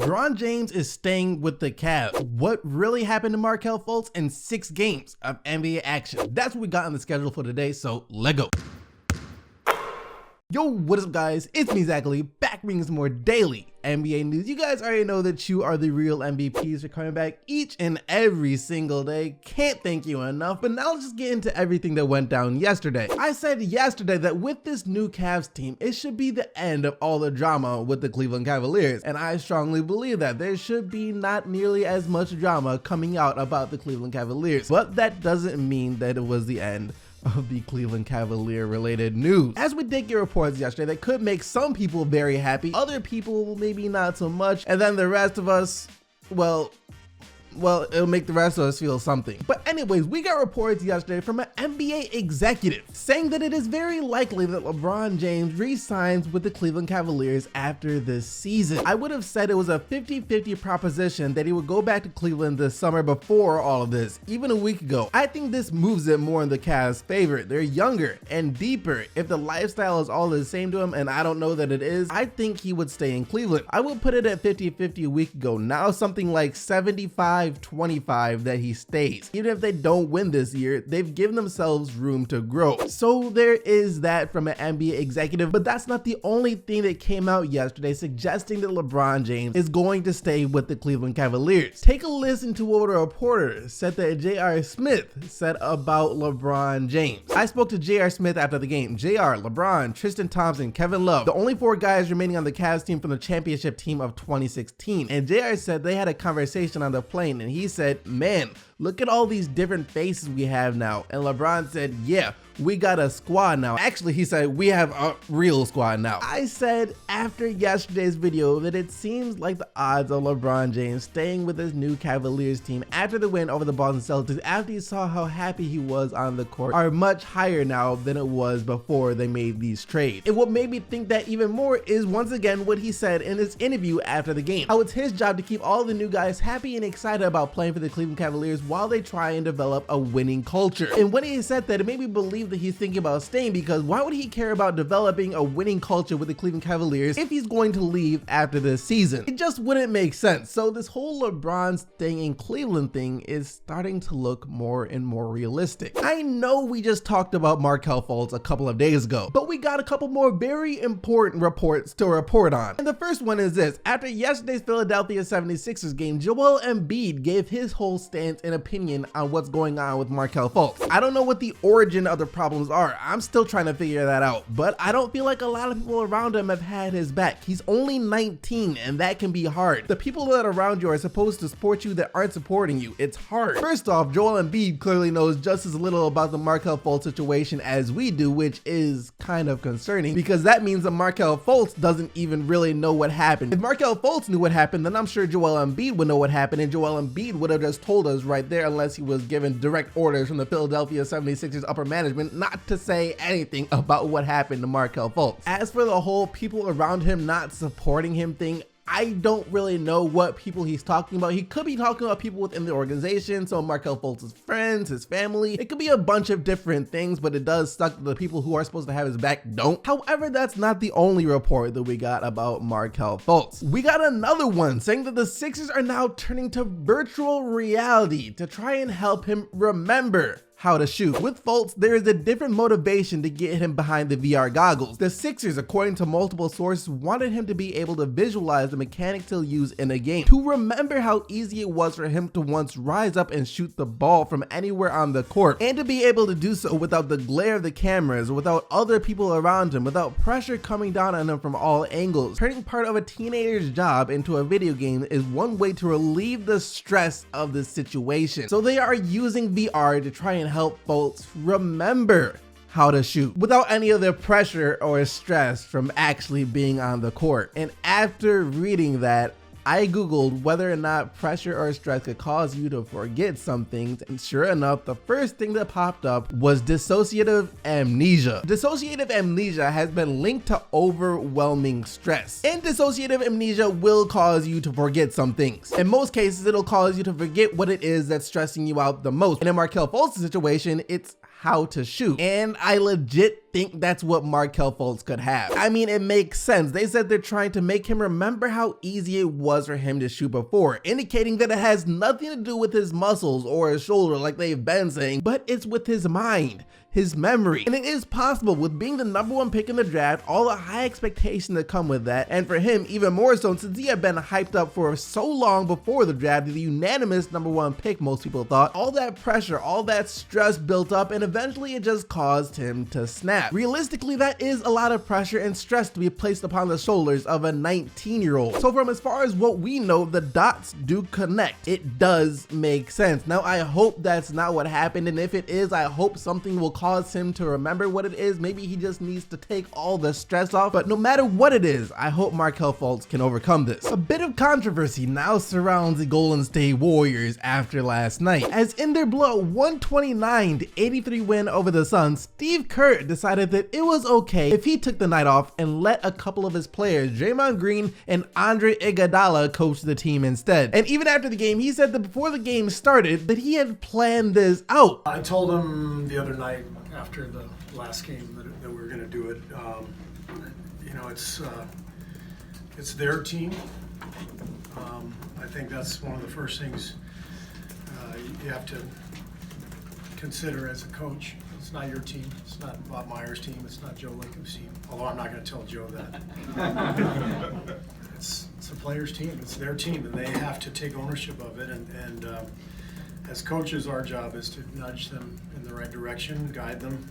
LeBron James is staying with the Cavs. What really happened to Markelle Fultz in 6 games of NBA action? That's what we got on the schedule for today, so let's go. Yo, what is up guys? It's me, Zachary, back bringing some more daily NBA news. You guys already know that you are the real MVPs for coming back each and every single day. Can't thank you enough, but now let's just get into everything that went down yesterday. I said yesterday that with this new Cavs team, it should be the end of all the drama with the Cleveland Cavaliers, and I strongly believe that there should be not nearly as much drama coming out about the Cleveland Cavaliers, but that doesn't mean that it was the end of the Cleveland Cavalier related news. As we did get reports yesterday that could make some people very happy, other people maybe not so much, and then the rest of us, well, it'll make the rest of us feel something. But anyways, we got reports yesterday from an NBA executive saying that it is very likely that LeBron James re-signs with the Cleveland Cavaliers after this season. I would have said it was a 50-50 proposition that he would go back to Cleveland this summer before all of this, even a week ago. I think this moves it more in the Cavs' favor. They're younger and deeper. If the lifestyle is all the same to him, and I don't know that it is, I think he would stay in Cleveland. I would put it at 50-50 a week ago. Now something like 75-25 that he stays. Even if they don't win this year, they've given themselves room to grow. So there is that from an NBA executive, but that's not the only thing that came out yesterday suggesting that LeBron James is going to stay with the Cleveland Cavaliers. Take a listen to what a reporter said that J.R. Smith said about LeBron James. I spoke to J.R. Smith after the game. J.R., LeBron, Tristan Thompson, Kevin Love, the only 4 guys remaining on the Cavs team from the championship team of 2016. And J.R. said they had a conversation on the plane, and he said, man, look at all these different faces we have now. And LeBron said, yeah, we got a squad now. Actually, he said, we have a real squad now. I said after yesterday's video that it seems like the odds of LeBron James staying with his new Cavaliers team after the win over the Boston Celtics, after he saw how happy he was on the court, are much higher now than it was before they made these trades. And what made me think that even more is once again what he said in his interview after the game, how it's his job to keep all the new guys happy and excited about playing for the Cleveland Cavaliers while they try and develop a winning culture. And when he said that, it made me believe that he's thinking about staying, because why would he care about developing a winning culture with the Cleveland Cavaliers if he's going to leave after this season? It just wouldn't make sense. So this whole LeBron staying in Cleveland thing is starting to look more and more realistic. I know we just talked about Markelle Fultz a couple of days ago, but we got a couple more very important reports to report on. And the first one is this: after yesterday's Philadelphia 76ers game, Joel Embiid gave his whole stance and opinion on what's going on with Markelle Fultz. I don't know what the origin of the problems are. I'm still trying to figure that out, but I don't feel like a lot of people around him have had his back. He's only 19, and that can be hard. The people that are around you are supposed to support you that aren't supporting you. It's hard. First off, Joel Embiid clearly knows just as little about the Markelle Fultz situation as we do, which is kind of concerning, because that means that Markelle Fultz doesn't even really know what happened. If Markelle Fultz knew what happened, then I'm sure Joel Embiid would know what happened, and Joel Embiid would have just told us right there, unless he was given direct orders from the Philadelphia 76ers upper management not to say anything about what happened to Markelle Fultz. As for the whole people around him not supporting him thing, I don't really know what people he's talking about. He could be talking about people within the organization, so Markelle Fultz's friends, his family. It could be a bunch of different things, but it does suck that the people who are supposed to have his back don't. However, that's not the only report that we got about Markelle Fultz. We got another one saying that the Sixers are now turning to virtual reality to try and help him remember how to shoot. With Fultz, there is a different motivation to get him behind the VR goggles. The Sixers, according to multiple sources, wanted him to be able to visualize the mechanics he'll use in a game, to remember how easy it was for him to once rise up and shoot the ball from anywhere on the court, and to be able to do so without the glare of the cameras, without other people around him, without pressure coming down on him from all angles. Turning part of a teenager's job into a video game is one way to relieve the stress of the situation. So they are using VR to try and help Fultz remember how to shoot without any of the pressure or stress from actually being on the court. And after reading that, I googled whether or not pressure or stress could cause you to forget some things, and sure enough, the first thing that popped up was dissociative amnesia. Dissociative amnesia has been linked to overwhelming stress, and dissociative amnesia will cause you to forget some things. In most cases, it'll cause you to forget what it is that's stressing you out the most. And in Markelle Fultz's situation, it's how to shoot. And I legit think that's what Markelle Fultz could have. I mean, it makes sense. They said they're trying to make him remember how easy it was for him to shoot before, indicating that it has nothing to do with his muscles or his shoulder like they've been saying, but it's with his mind, his memory. And it is possible with being the #1 pick in the draft, all the high expectations that come with that, and for him even more so since he had been hyped up for so long before the draft, the unanimous #1 pick most people thought. All that pressure, all that stress built up, and eventually it just caused him to snap. Realistically, that is a lot of pressure and stress to be placed upon the shoulders of a 19-year-old. So from as far as what we know, the dots do connect. It does make sense. Now I hope that's not what happened, and if it is, I hope something will cause him to remember what it is. Maybe he just needs to take all the stress off, but no matter what it is, I hope Markelle Fultz can overcome this. A bit of controversy now surrounds the Golden State Warriors after last night, as in their blowout 129-83 win over the Suns, Steve Kerr decided that it was okay if he took the night off and let a couple of his players, Draymond Green and Iguodala, coach the team instead. And even after the game, he said that before the game started that he had planned this out. I told him the other night after the last game that we were going to do it. You know, it's their team. I think that's one of the first things you have to consider as a coach. It's not your team. It's not Bob Myers' team. It's not Joe Lincoln's team. Although I'm not going to tell Joe that. It's a player's team. It's their team, and they have to take ownership of it. And as coaches, our job is to nudge them in the right direction, guide them.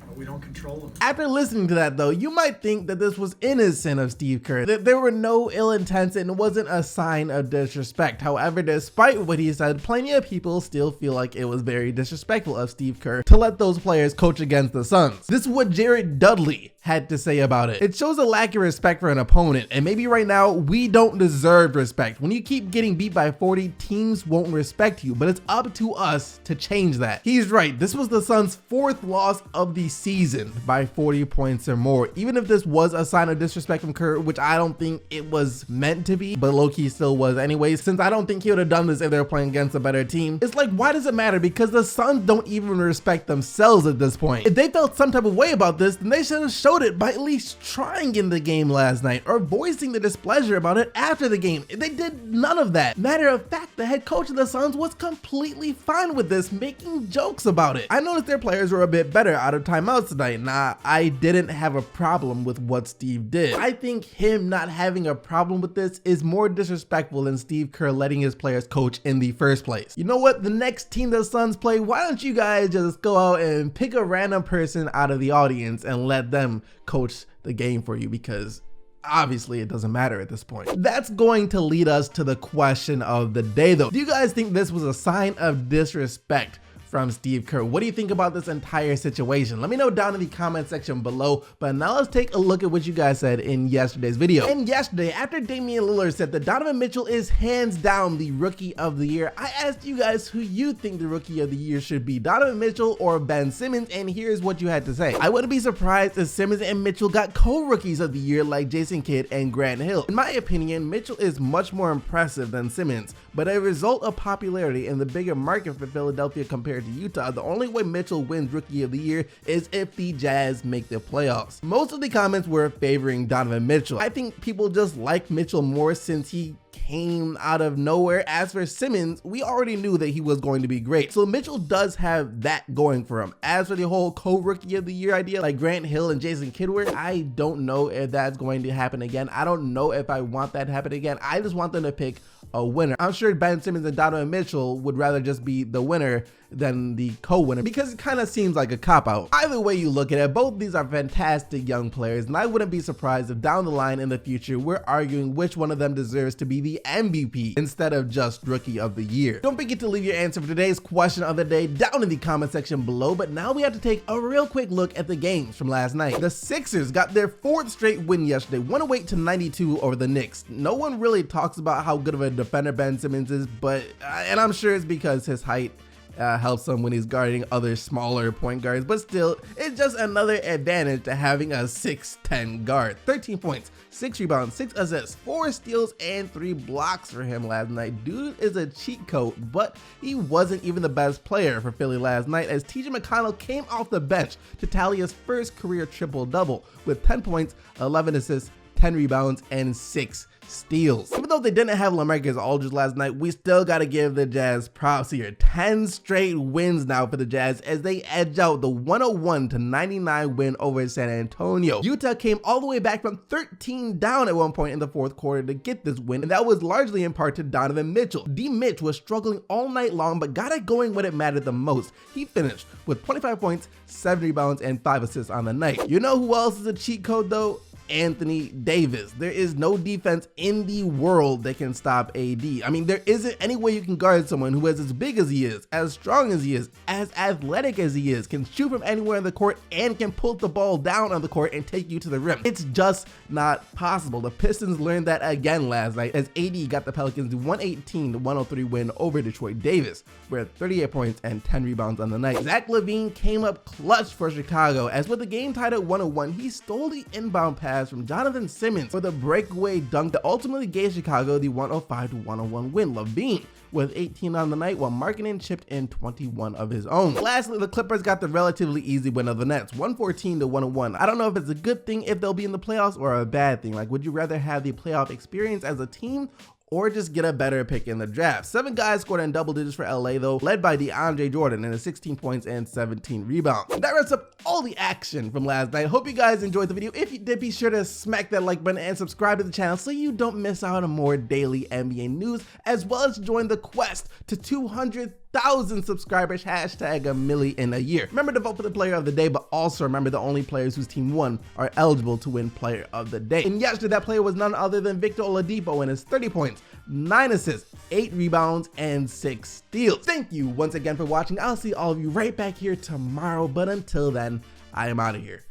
But we don't control them. After listening to that though, you might think that this was innocent of Steve Kerr, that there were no ill intents and it wasn't a sign of disrespect. However, despite what he said, plenty of people still feel like it was very disrespectful of Steve Kerr to let those players coach against the Suns. This is what Jared Dudley had to say about it. It shows a lack of respect for an opponent, and maybe right now we don't deserve respect. When you keep getting beat by 40, teams won't respect you, but it's up to us to change that. He's right, this was the Suns' 4th loss of the season by 40 points or more. Even if this was a sign of disrespect from Kerr, which I don't think it was meant to be, but low-key still was anyways, since I don't think he would have done this if they were playing against a better team. It's like, why does it matter? Because the Suns don't even respect themselves at this point. If they felt some type of way about this, then they should have showed it by at least trying in the game last night or voicing the displeasure about it after the game. They did none of that. Matter of fact, the head coach of the Suns was completely fine with this, making jokes about it. I noticed their players were a bit better out of timeouts tonight. Nah, I didn't have a problem with what Steve did. I think him not having a problem with this is more disrespectful than Steve Kerr letting his players coach in the first place. You know what? The next team the Suns play, why don't you guys just go out and pick a random person out of the audience and let them coach the game for you, because obviously it doesn't matter at this point. That's going to lead us to the question of the day though. Do you guys think this was a sign of disrespect from Steve Kerr? What do you think about this entire situation? Let me know down in the comment section below. But now let's take a look at what you guys said in yesterday's video. And yesterday, after Damian Lillard said that Donovan Mitchell is hands down the rookie of the year, I asked you guys who you think the rookie of the year should be, Donovan Mitchell or Ben Simmons, and here's what you had to say. I wouldn't be surprised if Simmons and Mitchell got co-rookies of the year like Jason Kidd and Grant Hill. In my opinion, Mitchell is much more impressive than Simmons, but a result of popularity in the bigger market for Philadelphia compared to Utah, the only way Mitchell wins Rookie of the Year is if the Jazz make the playoffs. Most of the comments were favoring Donovan Mitchell. I think people just like Mitchell more since he came out of nowhere. As for Simmons, we already knew that he was going to be great, so Mitchell does have that going for him. As for the whole co-rookie of the year idea like Grant Hill and Jason Kidd were, I don't know if that's going to happen again. I don't know if I want that to happen again. I just want them to pick a winner. I'm sure Ben Simmons and Donovan Mitchell would rather just be the winner than the co-winner, because it kind of seems like a cop-out. Either way you look at it, both of these are fantastic young players, and I wouldn't be surprised if down the line in the future we're arguing which one of them deserves to be the MVP instead of just Rookie of the Year. Don't forget to leave your answer for today's question of the day down in the comment section below. But now we have to take a real quick look at the games from last night. The Sixers got their 4th straight win yesterday, 108-92 over the Knicks. No one really talks about how good of a defender Ben Simmons is, but and I'm sure it's because his height helps him when he's guarding other smaller point guards, but still, it's just another advantage to having a 6'10 guard. 13 points, 6 rebounds, 6 assists, 4 steals, and 3 blocks for him last night. Dude is a cheat code, but he wasn't even the best player for Philly last night, as TJ McConnell came off the bench to tally his first career triple-double with 10 points, 11 assists, 10 rebounds, and 6 steals. Even though they didn't have LaMarcus Aldridge last night, we still gotta give the Jazz props here. 10 straight wins now for the Jazz as they edge out the 101-99 win over San Antonio. Utah came all the way back from 13 down at one point in the fourth quarter to get this win, and that was largely in part to Donovan Mitchell. D-Mitch was struggling all night long, but got it going when it mattered the most. He finished with 25 points, 7 rebounds, and 5 assists on the night. You know who else is a cheat code though? Anthony Davis. There is no defense in the world that can stop AD. I mean, there isn't any way you can guard someone who is as big as he is, as strong as he is, as athletic as he is, can shoot from anywhere on the court, and can pull the ball down on the court and take you to the rim. It's just not possible. The Pistons learned that again last night as AD got the Pelicans 118-103 win over Detroit. Davis with 38 points and 10 rebounds on the night. Zach LaVine came up clutch for Chicago, as with the game tied at 101, he stole the inbound pass from Jonathan Simmons for the breakaway dunk that ultimately gave Chicago the 105-101 win. LaVine with 18 on the night, while Markkanen chipped in 21 of his own. Lastly, the Clippers got the relatively easy win of the Nets, 114-101. I don't know if it's a good thing if they'll be in the playoffs or a bad thing. Like, would you rather have the playoff experience as a team or just get a better pick in the draft? 7 guys scored in double digits for LA though, led by DeAndre Jordan and 16 points and 17 rebounds. That wraps up all the action from last night. Hope you guys enjoyed the video. If you did, be sure to smack that like button and subscribe to the channel so you don't miss out on more daily NBA news, as well as join the quest to 200,000 subscribers, hashtag a milli in a year. Remember to vote for the player of the day, but also remember the only players whose team won are eligible to win player of the day. And yesterday that player was none other than Victor Oladipo and his 30 points, 9 assists, 8 rebounds, and 6 steals. Thank you once again for watching. I'll see all of you right back here tomorrow, but until then, I am out of here.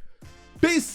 Peace!